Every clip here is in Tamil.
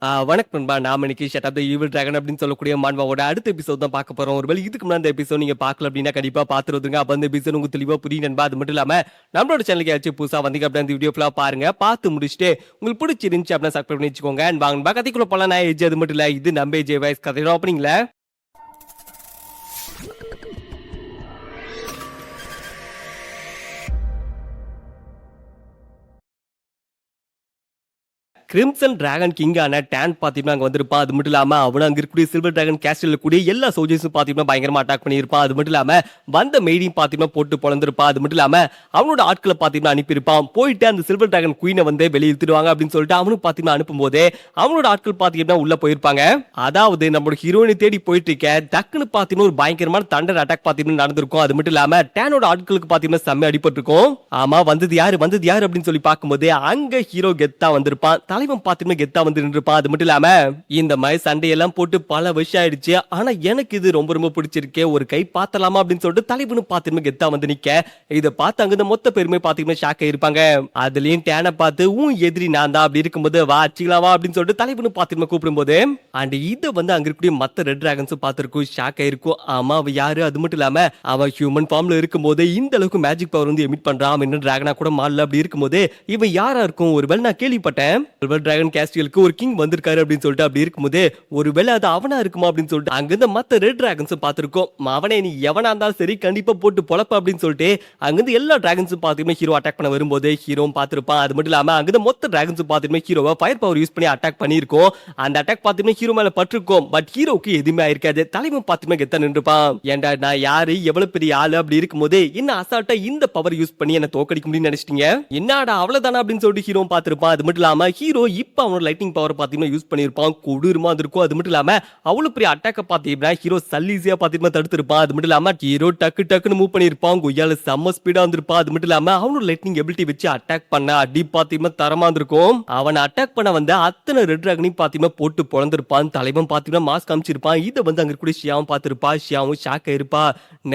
வணக்கம் நண்பா. நாம இன்னைக்கு shut up the evil dragon அப்படின்னு சொல்லக்கூடிய மான்வாவோட அடுத்த எபிசோட் தான் பார்க்க போறோம். ஒருவேளை இதுக்கு முன்னாடி இந்த எபிசோட் நீங்க பார்க்கல அப்படின்னா கண்டிப்பா பார்த்துருங்க. அப்ப அந்த எபிசோட் உங்களுக்கு தெளிவா புரியும் நண்பா. அது மட்டும் இல்லாம நம்மளோட சேனலுக்கு ஏதாச்சும் புதுசா வந்தீங்க அப்படின்னா இந்த வீடியோ ஃபுல்லா பாருங்க. பார்த்து முடிச்சுட்டு உங்களுக்கு பிடிச்சிருந்துச்சு அப்படின்னா சப்ஸ்கிரைப் பண்ணி வச்சுக்கோங்க. வாங்க நண்பா, கதைக்குள்ள போலாம். நான் ஏஜ் அது மட்டும் இல்ல, இது நம்ம ஏஜ் வாய்ஸ் கதையோட ஓப்பனிங்ல கிரிம்சன் டிராகன் கிங்கான டான் பாத்தீங்கன்னா அங்க வந்திருப்பான். அது மட்டும் இல்லாம அவனும் அங்க இருக்கக்கூடிய சில்வர் டிராகன் கேஸ்டில் கூடிய எல்லா சோல்ஜர்ஸும் பாத்தீங்கன்னா பயங்கரமா அட்டாக் பண்ணியிருப்பான். அது மட்டும் இல்லாம வந்த மெய்டியும் பாத்தீங்கன்னா போட்டு பொழந்திருப்பான். அது மட்டும் இல்லாம அவனோட ஆட்களை பாத்தீங்கன்னா அனுப்பியிருப்பான். போயிட்டு அந்த சில்வர் டிராகன் குயினை வந்து வெளியே இழுத்துடுவாங்க அப்படின்னு சொல்லிட்டு அவனும் பாத்தீங்கன்னா அனுப்பும் போதே அவனோட ஆட்கள் பாத்தீங்கன்னா உள்ள போயிருப்பாங்க. அதாவது நம்மளோட ஹீரோயினை தேடி போயிட்டு இருக்க டக்குன்னு பாத்தீங்கன்னா ஒரு பயங்கரமான தண்டர் அட்டாக் பாத்தீங்கன்னா நடந்திருக்கும். அது மட்டும் இல்லாம டானோட ஆட்களுக்கு பாத்தீங்கன்னா செம்ம அடிபட்டிருக்கும். ஆமா, வந்தது யாரு அப்படின்னு சொல்லி பார்க்கும்போது அங்க ஹீரோ கெத்தா வந்திருப்பான். தலைவன் பாத்தீங்கன்னா கெத்தா வந்து நின்றுப்பான். அது மட்டும் இல்லாம இந்த மாதிரி சண்டையெல்லாம் போட்டு பல வருஷம் ஆயிடுச்சு, ஆனா எனக்கு இது ரொம்ப ரொம்ப பிடிச்சிருக்கே, ஒரு கை பாத்தலாமா அப்படின்னு சொல்லிட்டு தலைவனும் பாத்தீங்கன்னா கெத்தா வந்து நிக்க இதை பார்த்து அங்க மொத்த பேருமே பாத்தீங்கன்னா ஷாக் ஆயிருப்பாங்க. அதுலயும் டேனை பார்த்து உன் எதிரி நான் தான் அப்படி இருக்கும்போது வா அச்சிக்கலாவா அப்படின்னு சொல்லிட்டு தலைவனும் பாத்தீங்கன்னா கூப்பிடும் போது அண்ட் இதை வந்து அங்க இருக்கக்கூடிய மத்த ரெட் டிராகன்ஸும் பார்த்திருக்கும், ஷாக் ஆயிருக்கும். ஆமா, அவ யாரு? அது மட்டும் இல்லாம அவ ஹியூமன் ஃபார்ம்ல இருக்கும் போது இந்த அளவுக்கு மேஜிக் பவர் வந்து எமிட் பண்றான், என்ன டிராகனா கூட மாறல அப்படி இருக்கும்போது இவன் யாரா இருக்கும்? ஒருவேளை நான் கேள்விப்பட்டேன் சில்வர் டிராகன் கேஸ்டியலுக்கு ஒரு கிங் வந்திருக்காரு அப்படின்னு சொல்லிட்டு அப்படி இருக்கும்போது ஒருவேளை அது அவனா இருக்குமா அப்படின்னு சொல்லிட்டு அங்கிருந்து மத்த ரெட் டிராகன்ஸும் பார்த்திருக்கோம். அவனே நீ எவனா இருந்தாலும் சரி கண்டிப்பா போட்டு பொழப்ப அப்படின்னு சொல்லிட்டு அங்கிருந்து எல்லா டிராகன்ஸும் பாத்தீங்கன்னா ஹீரோ அட்டாக் பண்ண வரும்போது ஹீரோவும் பார்த்திருப்பான். அது மட்டும் இல்லாம அங்கிருந்து மொத்த டிராகன்ஸும் பாத்தீங்கன்னா ஹீரோவை ஃபயர் பவர் யூஸ் பண்ணி அட்டாக் பண்ணிருக்கோம். அந்த அட்டாக் பாத்தீங்கன்னா ஹீரோ மேல பட்டிருக்கும், பட் ஹீரோக்கு எதுவுமே ஆயிருக்காது. தலைவன் பாத்தீங்கன்னா கெத்தா நின்றுப்பான். ஏன்டா நான் யாரு, எவ்வளவு பெரிய ஆளு அப்படி இருக்கும்போது என்ன அசால்ட்டா இந்த பவர் யூஸ் பண்ணி என்ன தோக்கடிக்க முடியும்னு நினைச்சிட்டீங்க, என்னடா அவ்வளவுதானா அப்படின்னு சொல்லிட்டு ஹீரோ பார்த்திருப்பான். அது மட்டும் இல்லாம ஹீரோ இப்ப அவனோட லைட்டிங் பவர் பாத்தீங்கன்னா யூஸ் பண்ணிருப்பான், கொடூரமா இருக்கும். அது மட்டும் இல்லாம அவ்வளவு பெரிய அட்டாக்க பாத்தீங்கன்னா ஹீரோ சல்லீசியா பாத்தீங்கன்னா தடுத்திருப்பான். அது மட்டும் இல்லாம ஹீரோ டக்குன்னு மூவ் பண்ணிருப்பான், கொய்யால செம்ம ஸ்பீடா வந்திருப்பான். அது மட்டும் இல்லாம அவனோட லைட்டிங் எபிலிட்டி வச்சு அட்டாக் பண்ண அடி பாத்தீங்கன்னா தரமா இருந்திருக்கும். அவன் அட்டாக் பண்ண வந்த அத்தனை ரெட் டிராகனையும் பாத்தீங்கன்னா போட்டு பொழந்திருப்பான். தலைவன் பாத்தீங்கன்னா மாஸ்க் காமிச்சிருப்பான். இதை வந்து அங்க கூட ஷியாவும் பார்த்திருப்பா. ஷியாவும் ஷாக் ஆயிருப்பா,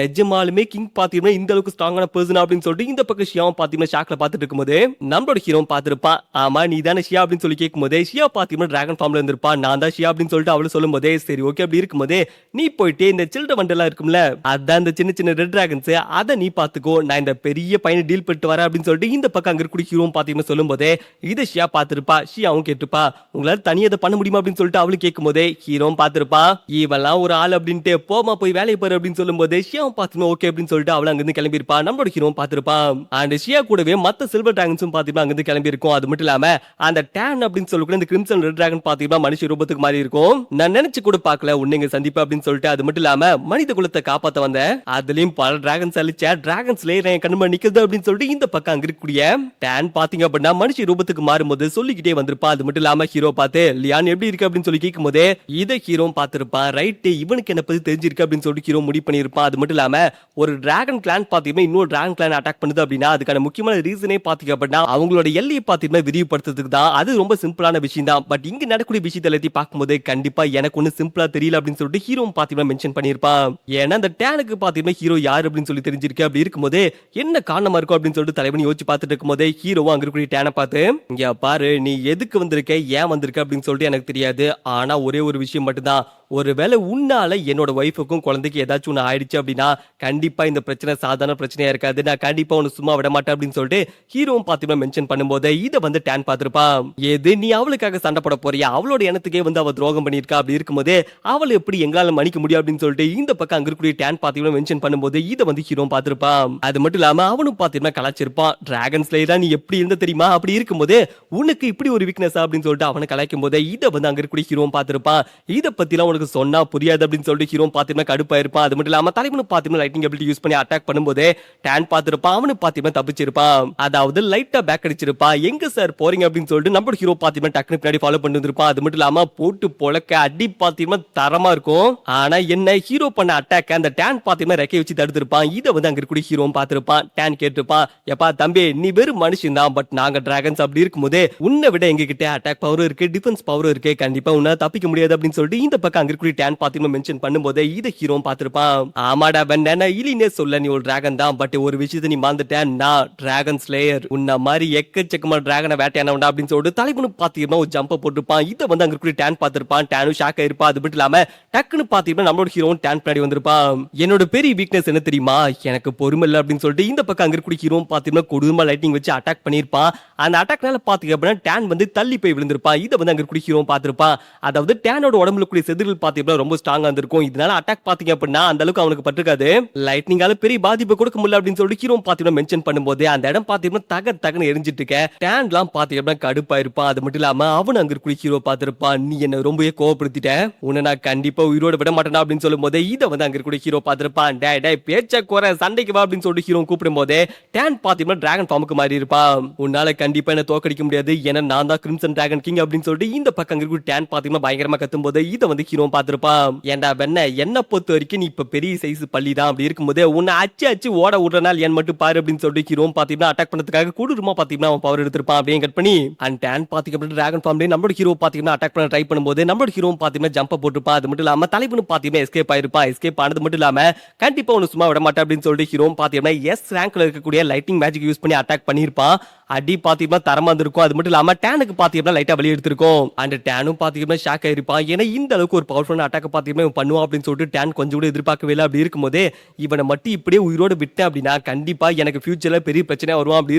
நிஜமாலுமே கிங் பாத்தீங்கன்னா இந்த அளவுக்கு ஸ்ட்ராங்கான பர்சன் அப்படின்னு சொல்லிட்டு இந்த பக்கம் ஷியாவும் பாத்தீங்கன்னா ஷாக்ல பாத்துட்டு இருக்கும்போது நம்மளோட ஹீரோ பார்த்திருப்பான். ஆமா, நீ தானே ஷியா அப்படின்னு சொல்லி கேட்கும்போது ஷியா பாத்தீங்கன்னா டிராகன் ஃபார்ம்ல இருந்திருப்பா. நான் தான் ஷியா அப்படின்னு சொல்லிட்டு அவளு சொல்லும் போதே சரி ஓகே அப்படி இருக்கும்போதே நீ போயிட்டு இந்த சில்ட்ரன் வண்டெல்லாம் இருக்கும்ல, அதான் இந்த சின்ன சின்ன ரெட் டிராகன்ஸ், அதை நீ பாத்துக்கோ, நான் இந்த பெரிய பையனை டீல் பண்ணிட்டு வரேன் அப்படின்னு சொல்லிட்டு இந்த பக்கம் அங்க இருக்கக்கூடிய ஹீரோ பாத்தீங்கன்னா சொல்லும் போதே இதை ஷியா பார்த்திருப்பா. ஷியாவும் கேட்டுப்பா, உங்களால தனியா இதை பண்ண முடியுமா அப்படின்னு சொல்லிட்டு அவளு கேட்கும் போதே ஹீரோ பார்த்திருப்பா. இவெல்லாம் ஒரு ஆள் அப்படின்ட்டு போமா போய் வேலையை பாரு அப்படின்னு சொல்லும் போதே ஷியாவும் பாத்தீங்கன்னா ஓகே அப்படின்னு சொல்லிட்டு அவள அங்கிருந்து கிளம்பி இருப்பா. நம்மளோட ஹீரோ பார்த்திருப்பா. அண்ட் ஷியா கூடவே மத்த சில்வர் டிராகன்ஸும் பாத்தீங்கன்னா அங்கிருந்து கிளம்பி இருக்கும். அது மட்டும் இல்லாம அந்த டான் அப்படின்னு சொல்லக்கூடிய இந்த கிரிம்சன் ரெட் டிராகன் பாத்தீங்கன்னா மனுஷ ரூபத்துக்கு மாறி இருக்கும். நான் நினைச்சு கூட பார்க்கல உன்னைங்க சந்திப்பா அப்படின்னு சொல்லிட்டு. அது மட்டும் இல்லாம மனித குலத்தை காப்பாத்த வந்த அதுலயும் பல டிராகன்ஸ் அழிச்ச டிராகன் ஸ்லேயர் என் கண்ணு நிக்குது அப்படின்னு சொல்லிட்டு இந்த பக்கம் அங்க இருக்கக்கூடிய டான் பாத்தீங்க அப்படின்னா மனுஷ ரூபத்துக்கு மாறும்போது சொல்லிக்கிட்டே வந்திருப்பா. அது மட்டும் இல்லாம ஹீரோ பார்த்து லியான் எப்படி இருக்கு அப்படின்னு சொல்லி கேட்கும் போதே இதை ஹீரோ பார்த்திருப்பான். ரைட், இவனுக்கு என்ன பத்தி தெரிஞ்சிருக்கு அப்படின்னு சொல்லிட்டு ஹீரோ முடிவு பண்ணிருப்பான். அது மட்டும் இல்லாம ஒரு டிராகன் கிளான் பாத்தீங்கன்னா இன்னொரு டிராகன் கிளான் அட்டாக் பண்ணுது அப்படின்னா அதுக்கான முக்கியமான ரீசனே பாத்தீங்க அப்படின்னா அவங்களோட எல்லையை பாத்தீங்கன்னா விரிவுபடுத்துறதுக்கு தான். அது ரொம்ப சிம்பிளான விஷயம் தான். பட் இங்க நடக்கூடிய விஷயத்தை எல்லாத்தையும் பார்க்கும்போது கண்டிப்பா எனக்கு ஒண்ணு சிம்பிளா தெரியல அப்படின்னு சொல்லிட்டு ஹீரோ பாத்தீங்கன்னா மென்ஷன் பண்ணிருப்பான். ஏன்னா அந்த டேனுக்கு பாத்தீங்கன்னா ஹீரோ யாரு அப்படின்னு சொல்லி தெரிஞ்சிருக்கு. அப்படி இருக்கும்போது என்ன காரணமா இருக்கும் அப்படின்னு சொல்லிட்டு தலைவன் யோசிச்சு பார்த்துட்டு இருக்கும்போது ஹீரோவும் அங்க இருக்கக்கூடிய டேனை பார்த்து இங்க பாரு, நீ எதுக்கு வந்திருக்க, ஏன் வந்திருக்க அப்படின்னு சொல்லிட்டு எனக்கு தெரியாது, ஆனா ஒரே ஒரு விஷயம் மட்டும்தான், ஒருவேளை உன்னால என்னோட ஒய்ஃபுக்கும் குழந்தைக்கு ஏதாச்சும் ஒன்று ஆயிடுச்சு அப்படின்னா கண்டிப்பா இந்த பிரச்சனை சாதாரண பிரச்சனையா இருக்காது, நான் கண்டிப்பா ஒன்னு சும்மா விட மாட்டேன் அப்படின்னு சொல்லிட்டு ஹீரோவும் பாத்தீங்கன்னா மென்ஷன் பண்ணும்போது இதை வந்து டேன் பார்த்திருப்பான். எது நீ அவளுக்காக சண்டை போட போறியா, அவளோட எண்ணத்துக்கே வந்து அவ துரோகம் பண்ணிருக்கா, அப்படி இருக்கும்போது அவளை எப்படி எங்களால மன்னிக்க முடியும் அப்படின்னு சொல்லிட்டு இந்த பக்கம் அங்க இருக்கக்கூடிய டேன் பாத்தீங்கன்னா மென்ஷன் பண்ணும்போது இதை வந்து ஹீரோ பார்த்திருப்பான். அது மட்டும் இல்லாம அவனும் பாத்தீங்கன்னா கலாச்சிருப்பான். டிராகன் ஸ்லேயரா நீ எப்படி இருந்த தெரியுமா, அப்படி இருக்கும்போது உனக்கு இப்படி ஒரு வீக்னஸ் அப்படின்னு சொல்லிட்டு அவனை கலாய்க்கும் போது இதை வந்து அங்க இருக்கக்கூடிய ஹீரோ பார்த்திருப்பான். இதை பத்திலாம் உனக்கு சொன்னா புரியாது அப்படின்னு சொல்லிட்டு ஹீரோ பாத்தீங்கன்னா கடுப்பா இருப்பான். அது மட்டும் இல்லாம தலைவனும் பாத்தீங்கன்னா லைட்டிங் எபிலிட்டி யூஸ் பண்ணி அட்டாக் பண்ணும்போது டான் பார்த்திருப்பான். அவனு பாத்தீங்கன்னா தப்பிச்சிருப்பான். அதாவது லைட்டா பேக் அடிச்சிருப்பான். எங்க சார் போறீங்க அப்படின்னு சொல்லிட்டு நம்ம ஹீரோ பாத்தீங்கன்னா டக்குனு பின்னாடி ஃபாலோ பண்ணி வந்திருப்பான். அது மட்டும் இல்லாம போட்டு பொழக்க அடி பாத்தீங்கன்னா தரமா இருக்கும். ஆனா என்ன ஹீரோ பண்ண அட்டாக் அந்த டான் பாத்தீங்கன்னா ரெக்கை வச்சு தடுத்திருப்பான். இதை வந்து அங்க இருக்கக்கூடிய ஹீரோ பார்த்திருப்பான். டான் கேட்டிருப்பான், எப்பா தம்பி நீ வெறும் மனுஷன் தான், பட் நாங்க டிராகன்ஸ், அப்படி இருக்கும்போது உன்னை விட எங்க கிட்ட அட்டாக் பவர் இருக்கு, டிஃபென்ஸ் பவர் இருக்கு, கண்டிப்பா உன்னால தப்பிக்க முடியாது அப்படின்னு சொல்லிட்டு இந்த பக்கம் அங்க இருக்கக்கூடிய டான் பாத்தீங்கன்னா மென்ஷன் பண்ணும்போது இதை ஹீரோ பார்த்திருப்பான். ஆமாடா வெண்ண இல்லினே சொல்ல நீ ஒரு டிராகன் தான், பட் ஒரு விஷயத்தை நீ மறந்துட்ட, நான் டிராகன் ஸ்லேயர், உன்ன மாதிரி எக்கச்சக்கமா டிராகனை வேட்டையானவன்டா அப்படின்னு சொல்லிட்டு தலைவனும் பாத்தீங்கன்னா ஒரு ஜம்ப போட்டுருப்பான். இதை வந்து அங்க இருக்கிற டேன் பார்த்திருப்பான். டேனும் ஷாக் ஆயிருப்பா. அது மட்டும் இல்லாம டக்குன்னு பாத்தீங்கன்னா நம்மளோட ஹீரோவும் டேன் பின்னாடி வந்திருப்பான். என்னோட பெரிய வீக்னஸ் என்ன தெரியுமா, எனக்கு பொறுமை இல்லை அப்படின்னு சொல்லிட்டு இந்த பக்கம் அங்க இருக்கிற ஹீரோவும் பாத்தீங்கன்னா கொடூரமா லைட்டிங் வச்சு அட்டாக் பண்ணிருப்பான். அந்த அட்டாக்னால பாத்தீங்க அப்படின்னா டேன் வந்து தள்ளி போய் விழுந்திருப்பான். இதை வந்து அங்க இருக்கிற ஹீரோவும் பார்த்திருப்பான். அதாவது டேனோட உடம்புல கூடிய செதில்கள் பாத்தீங்கன்னா ரொம்ப ஸ்ட்ராங்கா இருந்திருக்கும். இதனால அட்டாக் பாத்தீங்க அப்படின்னா அந்த அளவுக்கு அவனுக்கு பட்டிருக்காது. லைட்னிங்கால பெரிய பாதிப்பு கொடுக்க முடியல அப்படின்னு சொல்லிட்டு ஹீரோ பாத்தீங்கன்னா மென்ஷன் பண்ணும்போது அந்த இடம் பாத்தீங்கன்னா தகன்னு எரிஞ்சிட்டு இருக்க. டேன்லாம் பாத்தீங்கன்னா கடுப்பா இருப்பான். அது மட்டும் இல்லாம அவன் அங்க இருக்கிற ஹீரோ பார்த்திருப்பான். நீ என்ன ரொம்பவே கோவப்படுத்திட்ட, உன்னை நான் கண்டிப்பா உயிரோட விட மாட்டேனா அப்படின்னு சொல்லும் போது இதை வந்து அங்க இருக்கிற ஹீரோ பார்த்திருப்பான். டேய் டேய் பேச்ச குறை, சண்டைக்கு வா அப்படின்னு சொல்லிட்டு ஹீரோ கூப்பிடும் போது டேன் பாத்தீங்கன்னா டிராகன் ஃபார்முக்கு மாறி இருப்பான். உன்னால கண்டிப்பா என்ன தோக்கடிக்க முடியாது, ஏன்னா நான் தான் கிரிம்சன் டிராகன் கிங் அப்படின்னு சொல்லிட்டு இந்த பக்கம் அங்க இருக்கிற டேன் பாத்தீங்கன்னா பயங்கரமா கத்தும் போது இதை வந்து ஹீரோ பார்த்திருப்பான். ஏன்டா வெண்ண, என்ன பொறுத்த வரைக்கும் நீ இப்ப பெரிய சைஸ் பள்ளி தான், அப்படி இருக்கும்போது உன்னை அச்சு ஓட விடுறனால என் மட்டும் பாரு அப்படின்னு சொல்லிட்டு ஹீரோ பாத்தீங்கன்னா அட்டாக் பண்ணதுக்காக கொடூரமா பாத்தீங்கன்னா அவன் பவர் எடுத்திருப்பான். அப்படியே கட் பண்ணி அண்ட் டேன் பாத்தீங்கன்னா டிராகன் ஃபார்ம்ல நம்மளோட ஹீரோ பாத்தீங்கன்னா அட்டாக் பண்ண ட்ரை பண்ணும்போது நம்மளோட ஹீரோ பாத்தீங்கன்னா ஜம்ப போட்டுருப்பான். அது மட்டும் இல்லாம தலைவனும் பாத்தீங்கன்னா எஸ்கேப் ஆயிருப்பான். எஸ்கேப் ஆனது மட்டும் இல்லாம கண்டிப்பா ஒன்னு சும்மா விட மாட்டேன் அப்படின்னு சொல்லிட்டு ஹீரோ பாத்தீங்கன்னா எஸ் ரேங்க்ல இருக்கக்கூடிய லைட்டிங் மேஜிக் யூஸ் பண்ணி அட்டாக் பண்ணிருப்பான். அடி பாத்தீங்கன்னா தரமா இருந்திருக்கும். அது மட்டும் இல்லாம டேனுக்கு பாத்தீங்கன்னா லைட்டா வெளியே எடுத்திருக்கும். அண்ட் டேனும் பாத்தீங்கன்னா ஷாக் ஆயிருப்பான். ஏன்னா இந்த அளவுக்கு ஒரு பவர்ஃபுல் அட்டாக் பாத்தீங்கன்னா பண்ணுவான் அப்படின்னு சொல்லிட்டு டேன் கொஞ்சம் கூட எதிர்பார்க்கவே இல்லை. அப்படி இருக்கும்போது இவனை மட்டும் இப்படியே உயிரோடு விட்டேன் அப்படின்னா கண்டிப்பா எனக்கு ஃபியூச்சர்ல பெரிய பிரச்சனை வருவான். அப்படி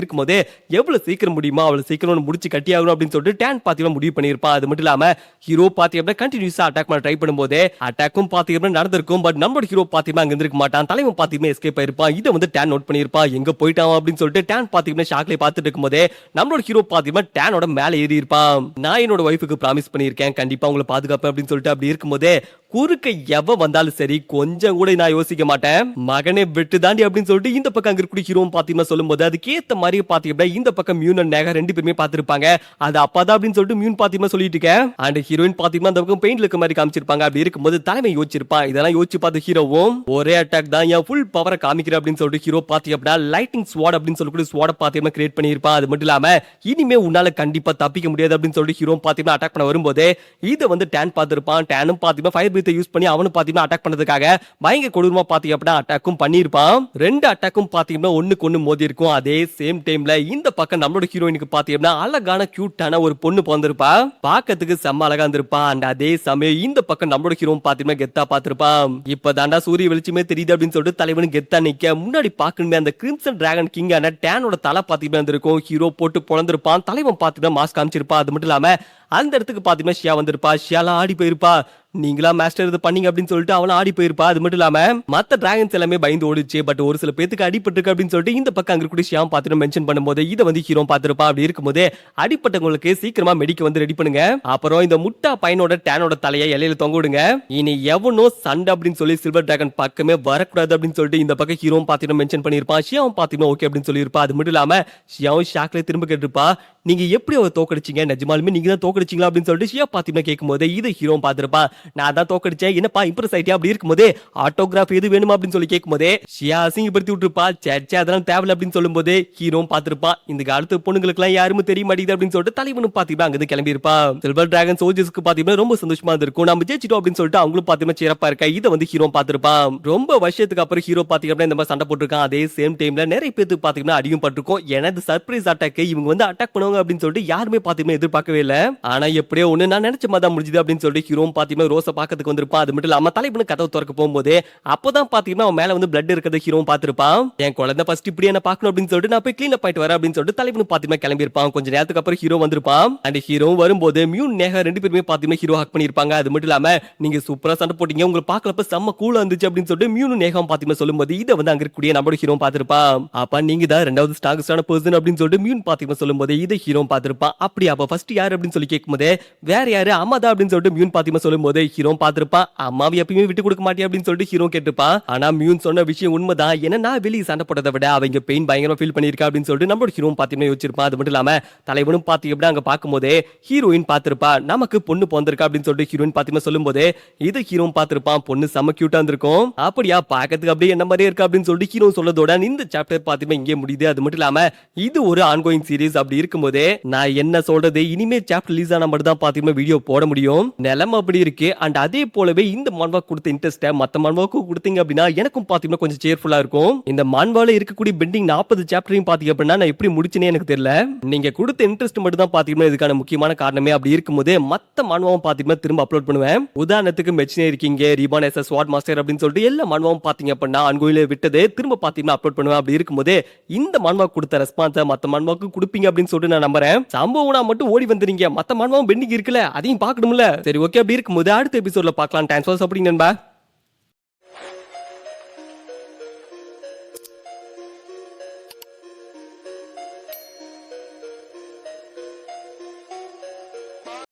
இருக்கும்போது எவ்வளவு சீக்கிரம் முடியுமா அவ்வளவு சீக்கிரம் முடிச்சு கட்டி ஆகணும் அப்படின்னு சொல்லிட்டு டேன் பாத்தீங்கன்னா முடிவு பண்ணிருப்பான். அது மட்டும் இல்லாம ஹீரோ பாத்தீங்கன்னா கண்டினியூஸா அட்டாக் பண்ண ட்ரை பண்ணும்போது அட்டாக்கும் பாத்தீங்கன்னா நடந்திருக்கும். பட் நம்மளோட ஹீரோ பாத்தீங்கன்னா அங்க இருந்திருக்க மாட்டான். தலைவன் பாத்தீங்கன்னா எஸ்கேப் ஆயிருப்பான். இதை வந்து டேன் நோட் பண்ணிருப்பான். எங்க போயிட்டான் அப்படின்னு சொல்லிட்டு டேன் பாத்தீங்கன்னா ஷாக்ல பாத்துட்டு இருக்கும்போது நம்மளோட ஹீரோ பாத்தீங்கன்னா டேனோட மேல ஏறி இருப்பான். நான் என்னோட வைஃபுக்கு ப்ராமிஸ் பண்ணிருக்கேன், கண்டிப்பா உங்களை பாதுகாப்பேன் அப்படின்னு சொல்லிட்டு அப்படி இருக்கும்போது குறுக்க எவ வந்தாலும் சரி கொஞ்சம் கூட நான் யோசிக்க மாட்டேன், மகனே வெட்டு தாண்டி அப்படின்னு சொல்லிட்டு இந்த பக்கம் அங்க இருக்கிற ஹீரோ பாத்தீங்கன்னா சொல்லும்போது அதுக்கேத்த மாதிரி பாத்தீங்கன்னா இந்த பக்கம் மியூன் அண்ட் நேகா ரெண்டு பேருமே பாத்துருப்பாங்க. அது அப்பாதான் அப்படின்னு சொல்லிட்டு மியூன் பாத்தீங்கன்னா சொல்லிட்டு இருக்கேன். அண்ட் ஹீரோயின் பாத்தீங்கன்னா அந்த பக்கம் பெயிண்ட் இருக்க மாதிரி காமிச்சிருப்பாங்க. அப்படி இருக்கும்போது தலைமை யோசிச்சிருப்பான். இதெல்லாம் யோசிச்சு பார்த்து ஹீரோவும் ஒரே அட்டாக் தான் என் ஃபுல் பவரை காமிக்கிறேன் அப்படின்னு சொல்லிட்டு ஹீரோ பாத்தீங்க அப்படின்னா லைட்டிங் ஸ்வாட் அப்படின்னு சொல்லக்கூடிய ஸ்வாட பாத்தீங்கன்னா கிரியேட் பண்ணிருப்பான். அது மட்டும் இல்லாம இனிமே உன்னால கண்டிப்பா தப்பிக்க முடியாது அப்படின்னு சொல்லிட்டு ஹீரோ பாத்தீங்கன்னா அட்டாக் பண்ண வரும்போது இதை வந்து டேன் பார்த்திருப்பான். டேனும் பாத்தீங்கன்னா ஃபயர் பிரீத்தை யூஸ் பண்ணி அவனு பாத்தீங்கன்னா அட்டாக் பண்ணதுக்காக பயங்கர கொடூரமா பாத்தீங்க அப்படின்னா அட்டாக்கும் பண்ணிருப்பான். ரெண்டு அட்டாக்கும் பாத்தீங்கன்னா ஒண்ணுக்கு ஒண்ணு மோதி இருக்கும். அதே சேம் டைம்ல இந்த பக்கம் நம்மளோட ஹீரோயினுக்கு பாத்தீங்கன்னா அழகான கியூட்டான ஒரு பொண்ணு பிறந்திருப்பா. பாக்கிறதுக்கு செம்ம அழகா இருந்திருப்பா. அண்ட் அதே சமயம் இந்த பக்கம் நம்மளோட ஹீரோ பாத்தீங்கன்னா கெத்தா பாத்திருப்பான். இப்பதாண்டா சூரிய வெளிச்சமே தெரியுது அப்படின்னு சொல்லிட்டு தலைவனு கெத்தா நிக்க முன்னாடி பாக்கணுமே அந்த கிரிம்சன் டிராகன் கிங் ஆன டேனோட தலை பாத்தீங்கன்னா இருந்திருக்கும். ஹீரோ போட்டு பொழந்திருப்பான். தலைவன் பாத்தீங்கன்னா மாஸ்க் காமிச்சிருப்பா. அது மட்டும் இல்லாம அந்த இடத்துக்கு பாத்தீங்கன்னா ஷியா வந்திருப்பா. ஷியாலாம் ஆடி போயிருப்பா. நீங்களா மாஸ்டர் இது பண்ணீங்க அப்படின்னு சொல்லிட்டு அவன் ஆடி போயிருப்பா. அது மட்டும் இல்லாம மத்த டிராகன்ஸ் எல்லாமே பயந்து ஓடிச்சு. பட் ஒரு சில பேருக்கு அடிபட்டு அப்படின்னு சொல்லிட்டு இந்த பக்கம் அங்க கூட ஷியாம் பாத்துட்டு மென்ஷன் பண்ணும்போது இதை வந்து ஹீரோ பாத்துருப்பா. அப்படி இருக்கும்போது அடிப்பட்டவங்களுக்கு சீக்கிரமா மெடிக்க வந்து ரெடி பண்ணுங்க. அப்புறம் இந்த முட்டா பையனோட டேனோட தலையை இலையில தொங்க விடுங்க. இனி எவனோ சண்டை அப்படின்னு சொல்லி சில்வர் டிராகன் பக்கமே வரக்கூடாது அப்படின்னு சொல்லிட்டு இந்த பக்கம் ஹீரோ பாத்தீங்கன்னா மென்ஷன் பண்ணிருப்பான். ஷியாவும் பாத்தீங்கன்னா ஓகே அப்படின்னு சொல்லியிருப்பா. அது மட்டும் இல்லாம ஷியாவும் ஷாக்ல திரும்ப கேட்டிருப்பா, நீங்க எப்படி அவ தோக்கடிச்சீங்க, நிஜமாலுமே நீங்க தான் தோக்கடிச்சீங்களா அப்படின்னு சொல்லிட்டு ஷியா பாத்தீங்கன்னா கேட்கும்போது இதை ஹீரோ பாத்திருப்பா. நான் தான் தோக்கடிச்சேன், என்னப்பா இம்ப்ரெஸ் ஆயிட்டியா அப்படி இருக்கும்போது ஆட்டோகிராஃப் எது வேணுமா அப்படின்னு சொல்லி கேட்கும்போது ஷியா அசிங்கப்படுத்தி விட்டுருப்பா. சேச்சே அதெல்லாம் தேவையில்ல அப்படின்னு சொல்லும்போது ஹீரோ பாத்திருப்பா. இந்த காலத்து பொண்ணுங்களுக்கு எல்லாம் யாருமே தெரிய மாட்டேங்குது அப்படின்னு சொல்லிட்டு தலைவனும் பாத்தீங்கன்னா அங்கிருந்து கிளம்பி இருப்பா. சில்வர் டிராகன் சோல்ஜர்ஸ்க்கு பாத்தீங்கன்னா ரொம்ப சந்தோஷமா இருக்கும், நம்ம ஜெயிச்சிட்டோம் அப்படின்னு சொல்லிட்டு அவங்களும் பாத்தீங்கன்னா சிறப்பா இருக்கா. இதை வந்து ஹீரோ பாத்திருப்பான். ரொம்ப வருஷத்துக்கு அப்புறம் ஹீரோ பாத்தீங்கன்னா இந்த மாதிரி சண்டை போட்டிருக்கான். அதே சேம் டைம்ல நிறைய பேருக்கு பாத்தீங்கன்னா அடியும் பட்டிருக்கும். எனது சர்ப்ரைஸ் அட்டாக் இவங்க வந்து அட்டாக் பண்ணுவாங்க அப்படின்னு சொல்லிட்டு யாருமே பாத்தீங்கன்னா எதிர்பார்க்கவே இல்ல. ஆனா எப்படியோ ஒண்ணு நான் நினைச்ச மாதிரி தான் முடிஞ்சது அப்படின்னு சொல்லிட்டு ஹீரோ பாத்தீங்கன்னா ரோஸை பாக்கிறதுக்கு வந்திருப்பான். அது மட்டும் இல்லாம தலைவனு கதவு திறக்க போகும்போது அப்பதான் பாத்தீங்கன்னா அவன் மேல வந்து பிளட் இருக்கிறத ஹீரோ பாத்திருப்பான். என் குழந்தை ஃபர்ஸ்ட் இப்படி என்ன பாக்கணும் அப்படின்னு சொல்லிட்டு நான் போய் கிளீன் அப் ஆயிட்டு வரேன் அப்படின்னு சொல்லிட்டு தலைவனு பாத்தீங்கன்னா கிளம்பி இருப்பான். கொஞ்ச நேரத்துக்கு அப்புறம் ஹீரோ வந்திருப்பான். அண்ட் ஹீரோ வரும்போது மியூன் நேகா ரெண்டு பேருமே பாத்தீங்கன்னா ஹீரோ ஹக் பண்ணிருப்பாங்க. அது மட்டும் இல்லாம நீங்க சூப்பரா சண்டை போட்டீங்க, உங்களை பாக்கலப்ப செம்ம கூலா இருந்துச்சு அப்படின்னு சொல்லிட்டு மியூன் நேகாவும் பாத்தீங்கன்னா சொல்லும்போது இதை வந்து அங்க இருக்கக்கூடிய நம்மளோட ஹீரோ பாத்திருப்பான். அப்ப நீங்க தான் ரெண்டாவது ஸ்ட்ராங்கஸ்டான பர்சன் அப்படின்னு சொல்லிட்டு மியூன் பாத்தீங்கன்னா சொல்லும்போது இதை ஹீரோ பாத்திருப்பான். அப்படி அப்ப ஃபர்ஸ்ட் யாரு அப்படின்னு சொல்லி கேட்கும்போது வேற யாரு அம்மாதா அப்படின்னு சொல்லிட்டு மியூன் பாத்தீங்கன்னா சொல்லும்போது ஹீரோ பாத்திருப்பான். அம்மாவை எப்பயுமே விட்டு கொடுக்க மாட்டேன் அப்படின்னு சொல்லிட்டு ஹீரோ கேட்டுப்பான். ஆனா மியூன் சொன்ன விஷயம் உண்மைதான், ஏன்னா நான் வெளியே சண்டை போட்டதை விட அவங்க பெயின் பயங்கரமா ஃபீல் பண்ணிருக்கா அப்படின்னு சொல்லிட்டு நம்மளோட ஹீரோ பாத்தீங்கன்னா யோசிச்சிருப்பான். அது மட்டும் இல்லாம தலைவனும் பாத்தீங்கன்னா அங்க பாக்கும்போது ஹீரோயின் பாத்திருப்பா. நமக்கு பொண்ணு பிறந்திருக்கா அப்படின்னு சொல்லிட்டு ஹீரோயின் பாத்தீங்கன்னா சொல்லும்போது இது ஹீரோ பாத்திருப்பான். பொண்ணு செம்ம கியூட்டா இருந்திருக்கும். அப்படியா பாக்கிறதுக்கு அப்படியே என்ன மாதிரியே இருக்கா அப்படின்னு சொல்லிட்டு ஹீரோ சொல்லதோட இந்த சாப்டர் பாத்தீங்கன்னா இங்கே முடியுது. அது மட்டும் இல்லாம இது ஒரு ஆன்கோயிங் சீரிஸ். அப்படி இருக்கும்போது நான் என்ன சொல்றது, இனிமே சாப்டர் ரிலீஸ் ரிலீஸ் ஆன மட்டும் தான் பாத்தீங்கன்னா வீடியோ போட முடியும். நிலைமை அப்படி இருக்கு. அண்ட் அதே போலவே இந்த மான்வா கொடுத்த இன்ட்ரெஸ்ட்டை மத்த மான்வாவுக்கு கொடுத்தீங்க அப்படின்னா எனக்கும் பாத்தீங்கன்னா கொஞ்சம் சேர்ஃபுல்லா இருக்கும். இந்த மான்வால இருக்கக்கூடிய பெண்டிங் 40 சாப்டரையும் பாத்தீங்க அப்படின்னா நான் எப்படி முடிச்சேனே எனக்கு தெரியல. நீங்க கொடுத்த இன்ட்ரெஸ்ட் மட்டும் தான் பாத்தீங்கன்னா இதுக்கான முக்கியமான காரணமே. அப்படி இருக்கும்போது மத்த மான்வாவும் பாத்தீங்கன்னா திரும்ப அப்லோட் பண்ணுவேன். உதாரணத்துக்கு மெச்சினரி கிங், ரிபான் எஸ்எஸ் ஸ்வாட் மாஸ்டர் அப்படின்னு சொல்லிட்டு எல்லா மான்வாவும் பாத்தீங்க அப்படின்னா அன்கோயில விட்டது திரும்ப பாத்தீங்கன்னா அப்லோட் பண்ணுவேன். அப்படி இருக்கும்போது இந்த மான்வா கொடுத்த ரெஸ்பான்ஸை மத்த மான்வாவுக்கு கொடுப்பீங்க அப்படின்னு சொல்லிட்டு நான் நம்புறேன். சம்பவம்னா மட்டும் ஓடி வந்துறீங்க, மத்த மான்வாவும் பெண்டிங் இருக்குல்ல, அதையும் பார்க்கணும்ல. சரி ஓகே, அப்படி இருக்கும்போது அடுத்த எபிசோட்ல பார்க்கலாம். தேங்க்ஸ் ஃபார் சப்போர்ட்டிங் நண்பா.